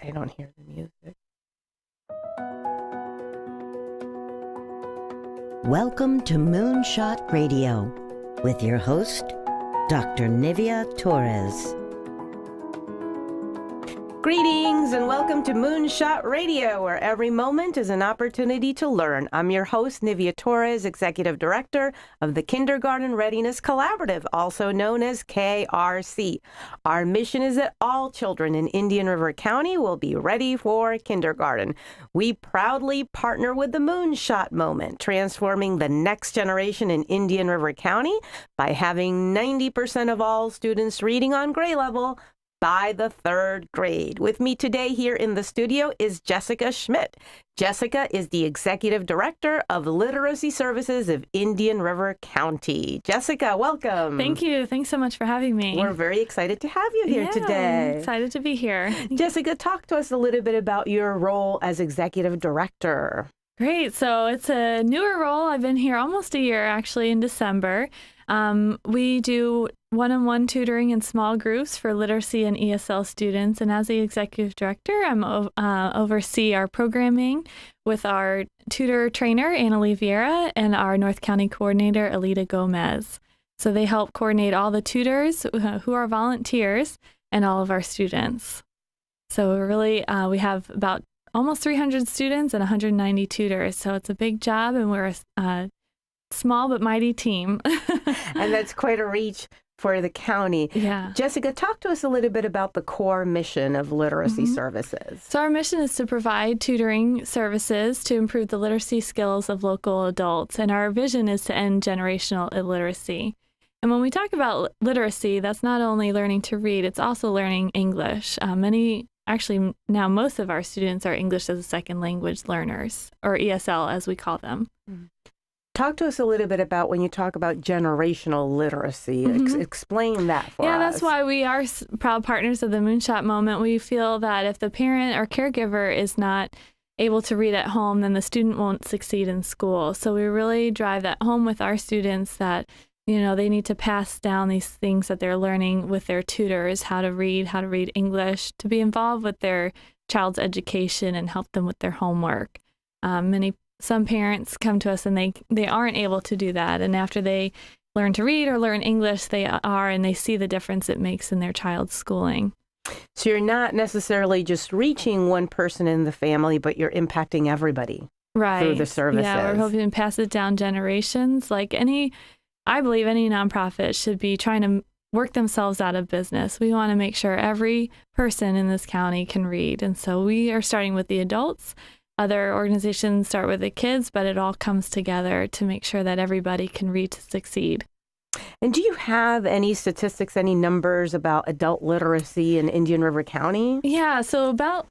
I don't hear the music. Welcome to Moonshot Radio with your host, Dr. Nivea Torres. Greetings and welcome to Moonshot Radio, where every moment is an opportunity to learn. I'm your host, Nivea Torres, Executive Director of the Kindergarten Readiness Collaborative, also known as KRC. Our mission is that all children in Indian River County will be ready for kindergarten. We proudly partner with the Moonshot Moment, transforming the next generation in Indian River County by having 90% of all students reading on grade level by the third grade. With me today here in the studio is Jessica Schmidt. Jessica is the Executive Director of Literacy Services of Indian River County. Jessica, welcome. Thank you. Thanks so much for having me. We're very excited to have you here today. I'm excited to be here. Jessica, talk to us a little bit about your role as Executive Director. Great. So it's a newer role. I've been here almost a year, actually, in December. We do one-on-one tutoring in small groups for literacy and ESL students. And as the executive director, I'm oversee our programming with our tutor trainer, Annalie Vieira, and our North County coordinator, Alita Gomez. So they help coordinate all the tutors who are volunteers and all of our students. So we're really, we have about almost 300 students and 190 tutors. So it's a big job, and we're a small but mighty team. And that's quite a reach for the county. Yeah. Jessica, talk to us a little bit about the core mission of literacy services. So our mission is to provide tutoring services to improve the literacy skills of local adults. And our vision is to end generational illiteracy. And when we talk about literacy, that's not only learning to read, it's also learning English. Actually, now most of our students are English as a second language learners, or ESL as we call them. Talk to us a little bit about when you talk about generational literacy. Explain that for us. Yeah, that's why we are proud partners of the Moonshot Moment. We feel that if the parent or caregiver is not able to read at home, then the student won't succeed in school. So we really drive that home with our students that, you know, they need to pass down these things that they're learning with their tutors, how to read English, to be involved with their child's education and help them with their homework. Some parents come to us and they aren't able to do that. And after they learn to read or learn English, they are, and they see the difference it makes in their child's schooling. So you're not necessarily just reaching one person in the family, but you're impacting everybody through the services. Yeah, we're hoping to pass it down generations. I believe any nonprofit should be trying to work themselves out of business. We want to make sure every person in this county can read. And so we are starting with the adults. Other organizations start with the kids, but it all comes together to make sure that everybody can read to succeed. And do you have any statistics, any numbers about adult literacy in Indian River County? Yeah, so about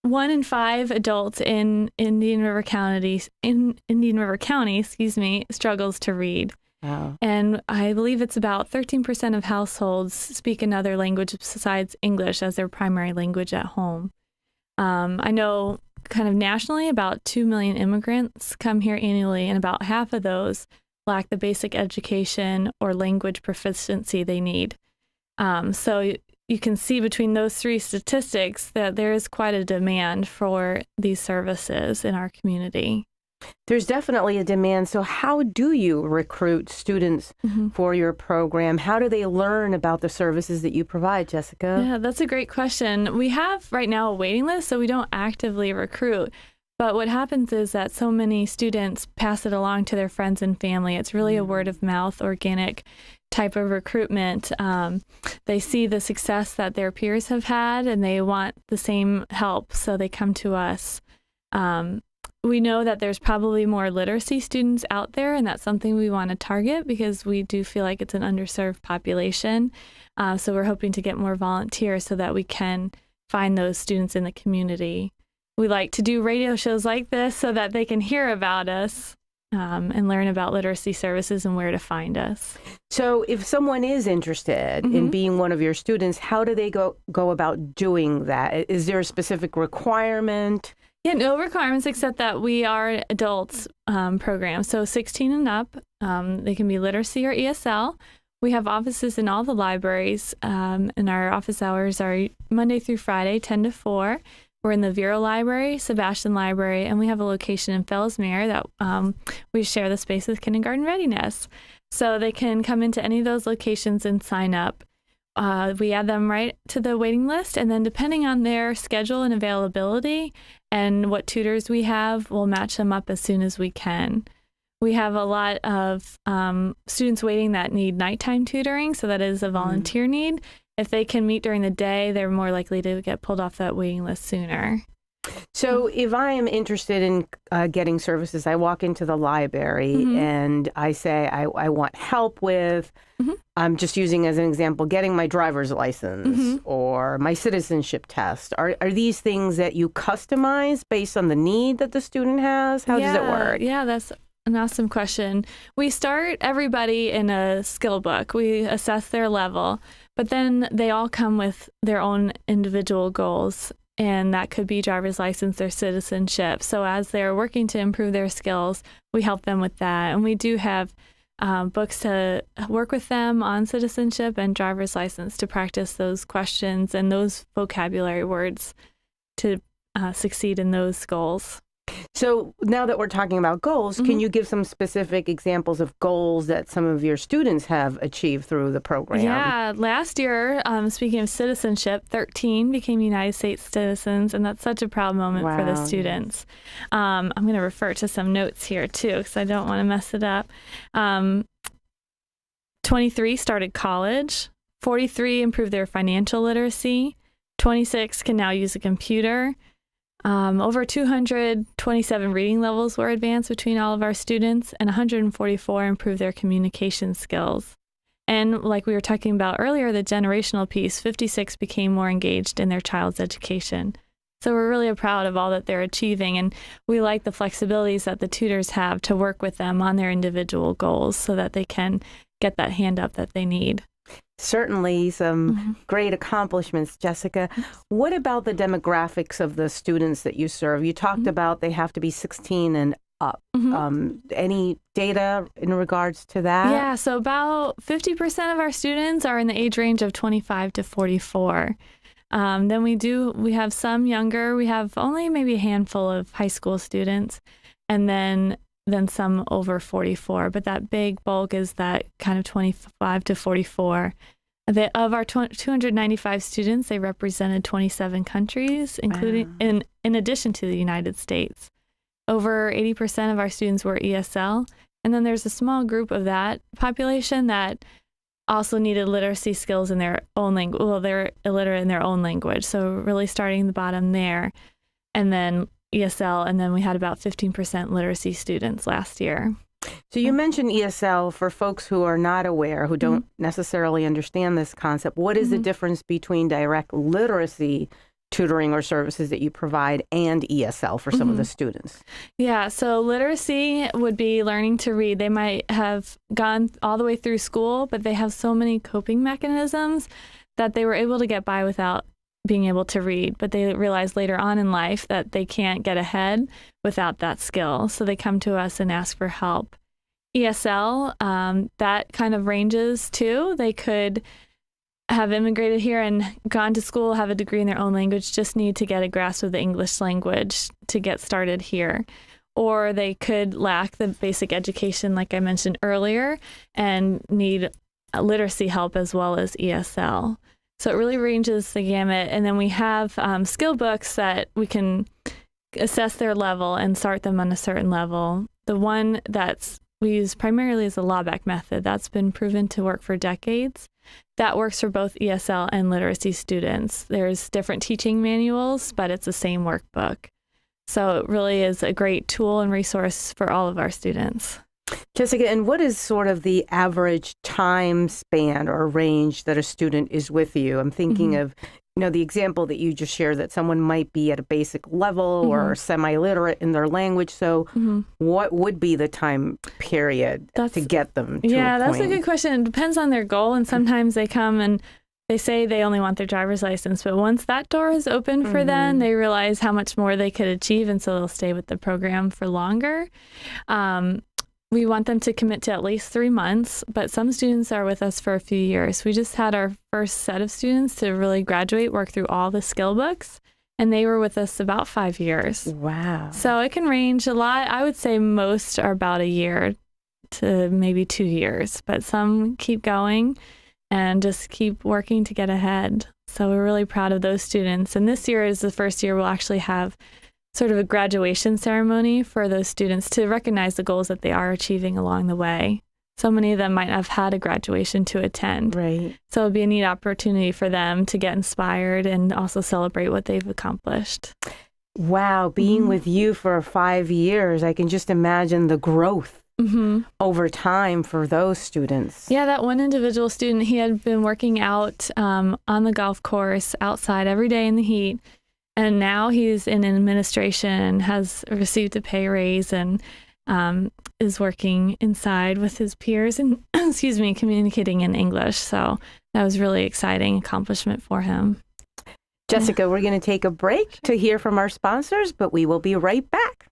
1 in 5 adults in Indian River County, struggles to read. Wow. And I believe it's about 13% of households speak another language besides English as their primary language at home. I know kind of nationally, about 2 million immigrants come here annually, and about half of those lack the basic education or language proficiency they need. So you can see between those three statistics that there is quite a demand for these services in our community. There's definitely a demand. So how do you recruit students for your program? How do they learn about the services that you provide, Jessica? Yeah, that's a great question. We have right now a waiting list, so we don't actively recruit. But what happens is that so many students pass it along to their friends and family. It's really a word of mouth, organic type of recruitment. They see the success that their peers have had, and they want the same help, so they come to us. We know that there's probably more literacy students out there, and that's something we want to target because we do feel like it's an underserved population. So we're hoping to get more volunteers so that we can find those students in the community. We like to do radio shows like this so that they can hear about us and learn about literacy services and where to find us. So if someone is interested in being one of your students, how do they go about doing that? Is there a specific requirement? Yeah, no requirements except that we are adults program. So 16 and up, they can be literacy or ESL. We have offices in all the libraries, and our office hours are Monday through Friday, 10 to 4. We're in the Vero Library, Sebastian Library, and we have a location in Fellsmere that we share the space with Kindergarten Readiness. So they can come into any of those locations and sign up. We add them right to the waiting list, and then depending on their schedule and availability and what tutors we have, we'll match them up as soon as we can. We have a lot of students waiting that need nighttime tutoring, so that is a volunteer need. If they can meet during the day, they're more likely to get pulled off that waiting list sooner. So if I am interested in getting services, I walk into the library and I say I want help with, I'm just using as an example, getting my driver's license or my citizenship test. Are these things that you customize based on the need that the student has? How does it work? Yeah, that's an awesome question. We start everybody in a skill book. We assess their level, but then they all come with their own individual goals. And that could be driver's license or citizenship. So as they're working to improve their skills, we help them with that. And we do have books to work with them on citizenship and driver's license to practice those questions and those vocabulary words to succeed in those goals. So now that we're talking about goals, can you give some specific examples of goals that some of your students have achieved through the program? Yeah, last year, speaking of citizenship, 13 became United States citizens, and that's such a proud moment for the students. I'm going to refer to some notes here, too, because I don't want to mess it up. 23 started college. 43 improved their financial literacy. 26 can now use a computer. Over 227 reading levels were advanced between all of our students, and 144 improved their communication skills. And like we were talking about earlier, the generational piece, 56 became more engaged in their child's education. So we're really proud of all that they're achieving, and we like the flexibilities that the tutors have to work with them on their individual goals so that they can get that hand up that they need. Certainly some great accomplishments, Jessica. What about the demographics of the students that you serve? You talked about they have to be 16 and up. Any data in regards to that? Yeah, so about 50% of our students are in the age range of 25 to 44. Then we have some younger. We have only maybe a handful of high school students, and then some over 44, but that big bulk is that kind of 25 to 44. Of our 295 students, they represented 27 countries, including in addition to the United States. Over 80% of our students were ESL, and then there's a small group of that population that also needed literacy skills in their own language. Well, they're illiterate in their own language, so really starting the bottom there, and then ESL, and then we had about 15% literacy students last year. So you mentioned ESL. For folks who are not aware, who don't necessarily understand this concept, what is the difference between direct literacy tutoring or services that you provide and ESL for some of the students? Yeah, so literacy would be learning to read. They might have gone all the way through school, but they have so many coping mechanisms that they were able to get by without being able to read, but they realize later on in life that they can't get ahead without that skill. So they come to us and ask for help. ESL, that kind of ranges too. They could have immigrated here and gone to school, have a degree in their own language, just need to get a grasp of the English language to get started here. Or they could lack the basic education, like I mentioned earlier, and need literacy help as well as ESL. So it really ranges the gamut. And then we have skill books that we can assess their level and start them on a certain level. The one that's we use primarily is the Lawback method. That's been proven to work for decades. That works for both ESL and literacy students. There's different teaching manuals, but it's the same workbook. So it really is a great tool and resource for all of our students. Jessica, and what is sort of the average time span or range that a student is with you? I'm thinking of, the example that you just shared, that someone might be at a basic level or semi-literate in their language. So what would be the time period to get them to a point? That's a good question. It depends on their goal. And sometimes they come and they say they only want their driver's license. But once that door is open for them, they realize how much more they could achieve. And so they'll stay with the program for longer. we want them to commit to at least 3 months, but some students are with us for a few years. We just had our first set of students to really graduate, work through all the skill books, and they were with us about 5 years. Wow. So it can range a lot. I would say most are about a year to maybe 2 years, but some keep going and just keep working to get ahead. So we're really proud of those students. And this year is the first year we'll actually have sort of a graduation ceremony for those students to recognize the goals that they are achieving along the way. So many of them might have had a graduation to attend. Right. So it'll be a neat opportunity for them to get inspired and also celebrate what they've accomplished. Wow. Being with you for 5 years, I can just imagine the growth over time for those students. Yeah, that one individual student, he had been working out on the golf course outside every day in the heat. And now he's in administration, has received a pay raise, and is working inside with his peers and, communicating in English. So that was really exciting accomplishment for him. Jessica, we're going to take a break to hear from our sponsors, but we will be right back.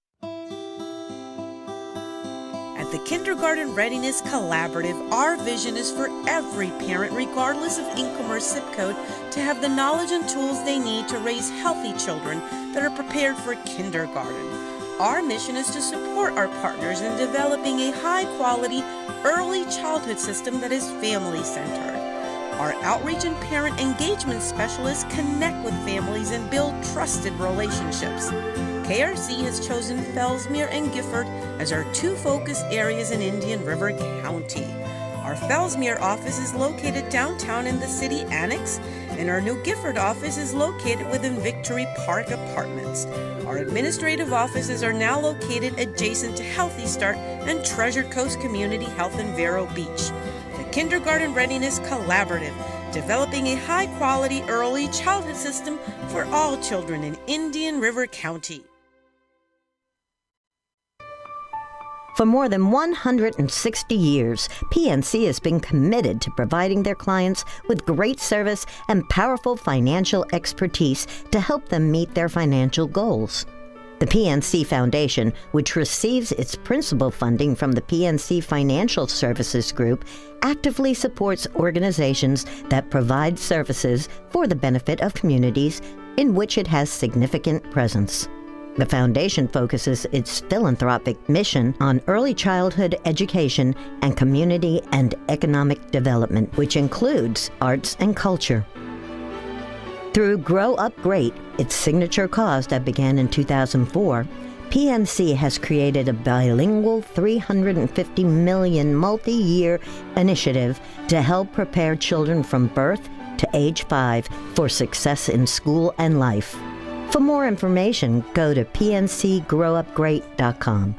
At the Kindergarten Readiness Collaborative, our vision is for every parent, regardless of income or zip code, to have the knowledge and tools they need to raise healthy children that are prepared for kindergarten. Our mission is to support our partners in developing a high-quality early childhood system that is family-centered. Our outreach and parent engagement specialists connect with families and build trusted relationships. KRC has chosen Fellsmere and Gifford as our two focus areas in Indian River County. Our Fellsmere office is located downtown in the City Annex, and our new Gifford office is located within Victory Park Apartments. Our administrative offices are now located adjacent to Healthy Start and Treasure Coast Community Health in Vero Beach. The Kindergarten Readiness Collaborative, developing a high-quality early childhood system for all children in Indian River County. For more than 160 years, PNC has been committed to providing their clients with great service and powerful financial expertise to help them meet their financial goals. The PNC Foundation, which receives its principal funding from the PNC Financial Services Group, actively supports organizations that provide services for the benefit of communities in which it has significant presence. The foundation focuses its philanthropic mission on early childhood education and community and economic development, which includes arts and culture. Through Grow Up Great, its signature cause that began in 2004, PNC has created a bilingual $350 million multi-year initiative to help prepare children from birth to age 5 for success in school and life. For more information, go to pncgrowupgreat.com.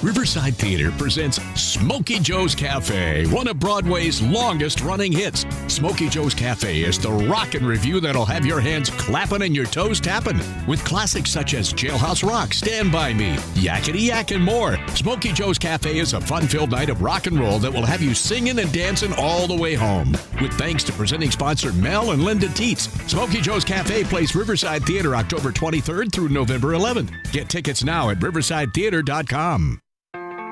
Riverside Theater presents Smokey Joe's Cafe, one of Broadway's longest-running hits. Smokey Joe's Cafe is the rockin' revue that'll have your hands clapping and your toes tapping. With classics such as Jailhouse Rock, Stand By Me, Yakety Yak, and more. Smokey Joe's Cafe is a fun-filled night of rock and roll that will have you singing and dancing all the way home. With thanks to presenting sponsor Mel and Linda Teets, Smokey Joe's Cafe plays Riverside Theater October 23rd through November 11th. Get tickets now at riversidetheater.com.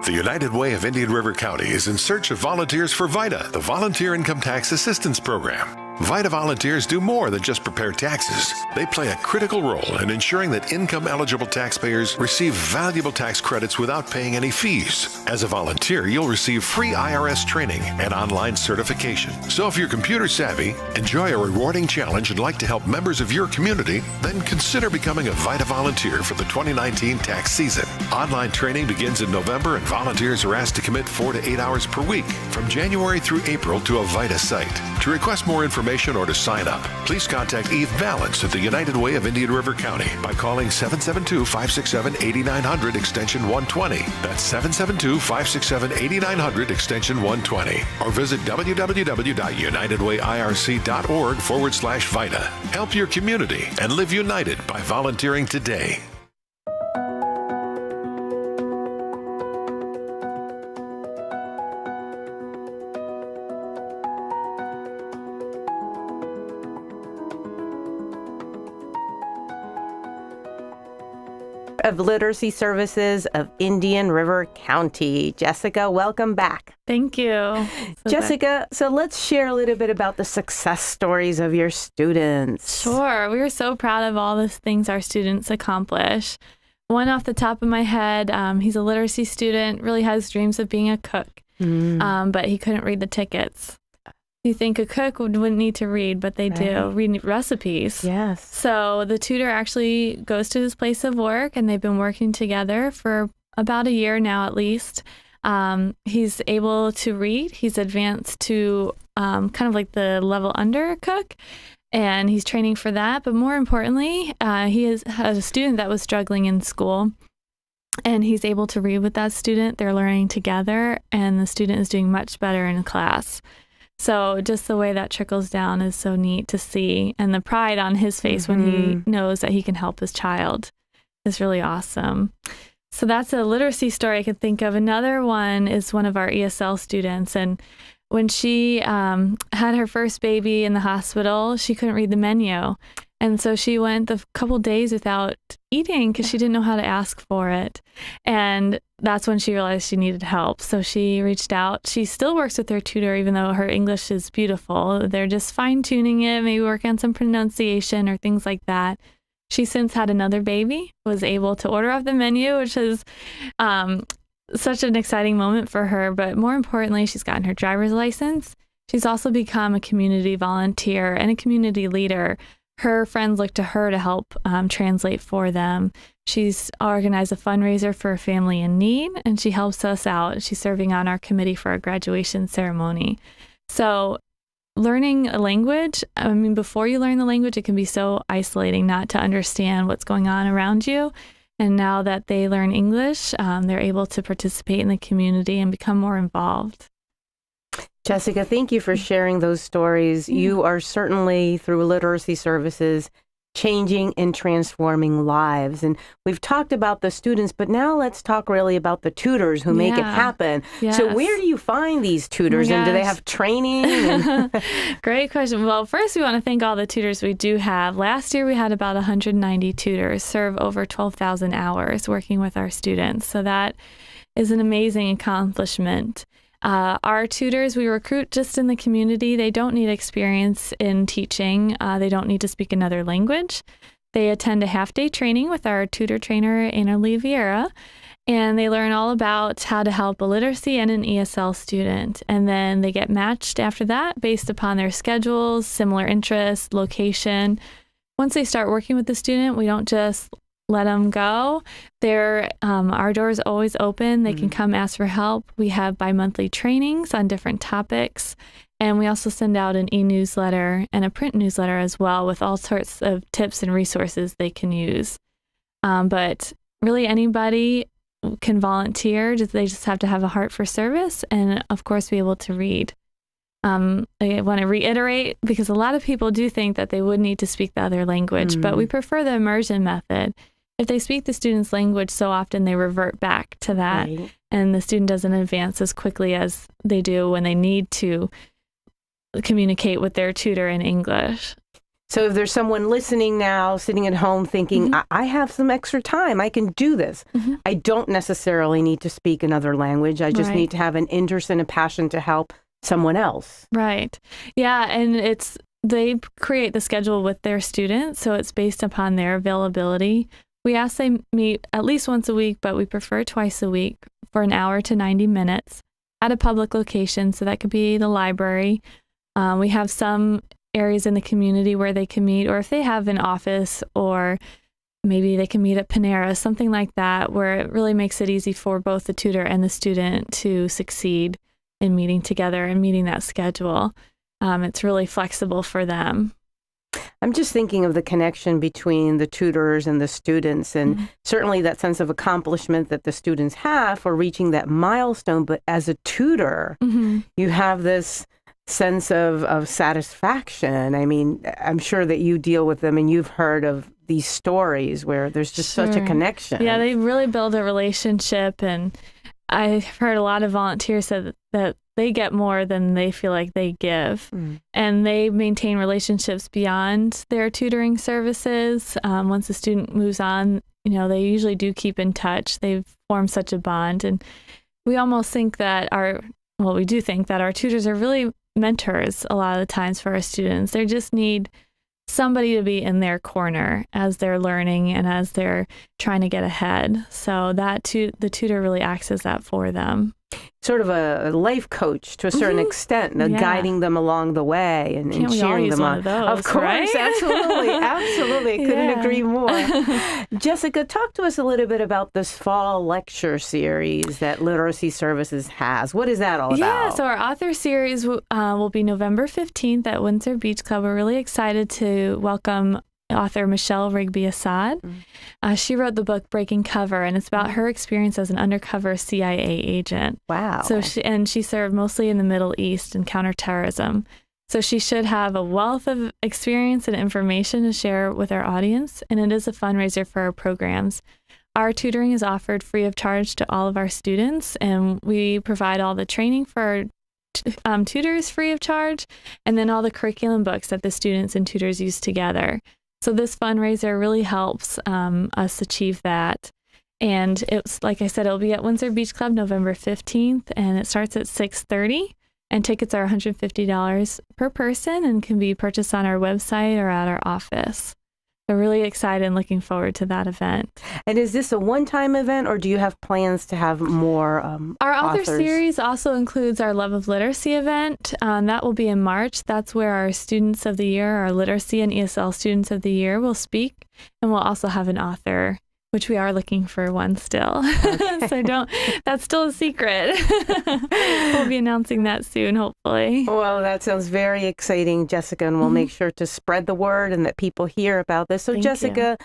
The United Way of Indian River County is in search of volunteers for VITA, the Volunteer Income Tax Assistance Program. VITA volunteers do more than just prepare taxes. They play a critical role in ensuring that income-eligible taxpayers receive valuable tax credits without paying any fees. As a volunteer, you'll receive free IRS training and online certification. So if you're computer savvy, enjoy a rewarding challenge, and like to help members of your community, then consider becoming a VITA volunteer for the 2019 tax season. Online training begins in November, and volunteers are asked to commit 4 to 8 hours per week from January through April to a VITA site. To request more information or to sign up, please contact Eve Balance at the United Way of Indian River County by calling 772-567-8900 extension 120. That's 772-567-8900 extension 120. Or visit www.unitedwayirc.org/VITA. Help your community and live united by volunteering today. of Literacy Services of Indian River County. Jessica, welcome back. Thank you. Jessica, so let's share a little bit about the success stories of your students. Sure. We are so proud of all the things our students accomplish. One off the top of my head, he's a literacy student, really has dreams of being a cook, but he couldn't read the tickets. You think a cook wouldn't need to read, but they do, read recipes. Yes. So the tutor actually goes to his place of work, and they've been working together for about a year now at least. He's able to read. He's advanced to kind of like the level under cook, and he's training for that. But more importantly, he has a student that was struggling in school, and he's able to read with that student. They're learning together, and the student is doing much better in class. So just the way that trickles down is so neat to see. And the pride on his face when he knows that he can help his child is really awesome. So that's a literacy story I can think of. Another one is one of our ESL students. And when she had her first baby in the hospital, she couldn't read the menu. And so she went a couple days without eating because she didn't know how to ask for it. And that's when she realized she needed help. So she reached out. She still works with her tutor, even though her English is beautiful. They're just fine-tuning it, maybe working on some pronunciation or things like that. She since had another baby, was able to order off the menu, which is such an exciting moment for her. But more importantly, she's gotten her driver's license. She's also become a community volunteer and a community leader. Her friends look to her to help translate for them. She's organized a fundraiser for a family in need, and she helps us out. She's serving on our committee for our graduation ceremony. So learning a language, I mean, before you learn the language, it can be so isolating not to understand what's going on around you. And now that they learn English, they're able to participate in the community and become more involved. Jessica, thank you for sharing those stories. You are certainly, through literacy services, changing and transforming lives. And we've talked about the students, but now let's talk really about the tutors who make it happen. Yes. So where do you find these tutors, and do they have training? Great question. Well, first we want to thank all the tutors we do have. Last year we had about 190 tutors serve over 12,000 hours working with our students. So that is an amazing accomplishment. Our tutors, we recruit just in the community. They don't need experience in teaching. They don't need to speak another language. They attend a half-day training with our tutor trainer, Anna Vieira, and they learn all about how to help a literacy and an ESL student. And then they get matched after that based upon their schedules, similar interests, location. Once they start working with the student, we don't just let them go. Our door is always open. They can come ask for help. We have bi-monthly trainings on different topics. And we also send out an e-newsletter and a print newsletter as well with all sorts of tips and resources they can use. But really anybody can volunteer. They just have to have a heart for service and, of course, be able to read. I want to reiterate, because a lot of people do think that they would need to speak the other language, but we prefer the immersion method. If they speak the student's language, so often they revert back to that, and the student doesn't advance as quickly as they do when they need to communicate with their tutor in English. So if there's someone listening now, sitting at home thinking, I have some extra time, I can do this. I don't necessarily need to speak another language. I just need to have an interest and a passion to help someone else. Right. Yeah. And they create the schedule with their students, so it's based upon their availability. We ask they meet at least once a week, but we prefer twice a week for an hour to 90 minutes at a public location. So that could be the library. We have some areas in the community where they can meet, or if they have an office, or maybe they can meet at Panera, something like that, where it really makes it easy for both the tutor and the student to succeed in meeting together and meeting that schedule. It's really flexible for them. I'm just thinking of the connection between the tutors and the students, and certainly that sense of accomplishment that the students have for reaching that milestone. But as a tutor, you have this sense of satisfaction. I mean, I'm sure that you deal with them and you've heard of these stories where there's just such a connection. Yeah, they really build a relationship, and I've heard a lot of volunteers say that they get more than they feel like they give. And they maintain relationships beyond their tutoring services. Once a student moves on, they usually do keep in touch. They've formed such a bond. And we almost think that we do think that our tutors are really mentors a lot of the times for our students. They just need somebody to be in their corner as they're learning and as they're trying to get ahead. So the tutor really acts as that for them. Sort of a life coach to a certain extent, guiding them along the way and cheering them on. Of course, right? Absolutely. I couldn't agree more. Jessica, talk to us a little bit about this fall lecture series that Literacy Services has. What is that all about? Yeah, so our author series will be November 15th at Windsor Beach Club. We're really excited to welcome author Michelle Rigby-Assad. She wrote the book Breaking Cover, and it's about her experience as an undercover CIA agent. Wow. So she served mostly in the Middle East and counterterrorism. So she should have a wealth of experience and information to share with our audience, and it is a fundraiser for our programs. Our tutoring is offered free of charge to all of our students, and we provide all the training for our tutors free of charge, and then all the curriculum books that the students and tutors use together. So this fundraiser really helps us achieve that. And it's, like I said, it'll be at Windsor Beach Club November 15th, and it starts at 6:30. And tickets are $150 per person and can be purchased on our website or at our office. We're really excited and looking forward to that event. And is this a one-time event, or do you have plans to have more Our author authors? series also includes our Love of Literacy event. That will be in March. That's where our Students of the Year, our Literacy and ESL Students of the Year will speak. And we'll also have an author, which we are looking for one still. Okay. So that's still a secret. We'll be announcing that soon, hopefully. Well, that sounds very exciting, Jessica, and we'll make sure to spread the word and that people hear about this. So, Thank Jessica,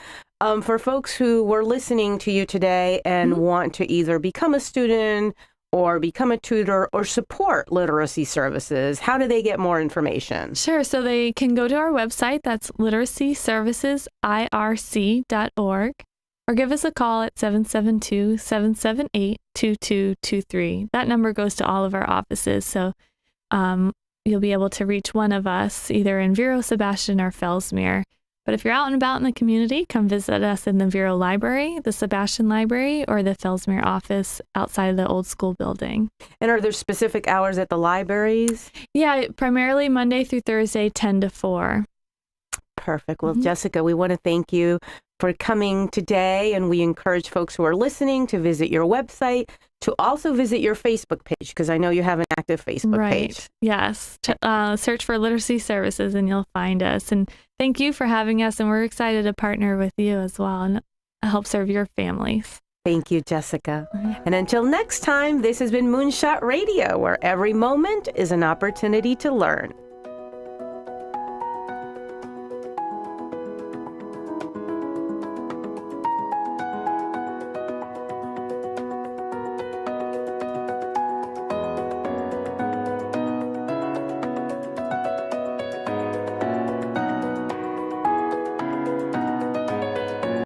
for folks who were listening to you today and want to either become a student or become a tutor or support literacy services, how do they get more information? Sure. So they can go to our website. That's literacyservicesirc.org. Or give us a call at 772-778-2223. That number goes to all of our offices, so you'll be able to reach one of us either in Vero, Sebastian, or Fellsmere. But if you're out and about in the community, come visit us in the Vero Library, the Sebastian Library, or the Fellsmere office outside of the old school building. And are there specific hours at the libraries? Yeah, primarily Monday through Thursday, 10 to 4. Perfect. Well, Jessica, we want to thank you for coming today, and we encourage folks who are listening to visit your website, to also visit your Facebook page, because I know you have an active Facebook page. Yes. Search for Literacy Services and you'll find us. And thank you for having us, and we're excited to partner with you as well and help serve your families. Thank you, Jessica. And until next time, this has been Moonshot Radio, where every moment is an opportunity to learn.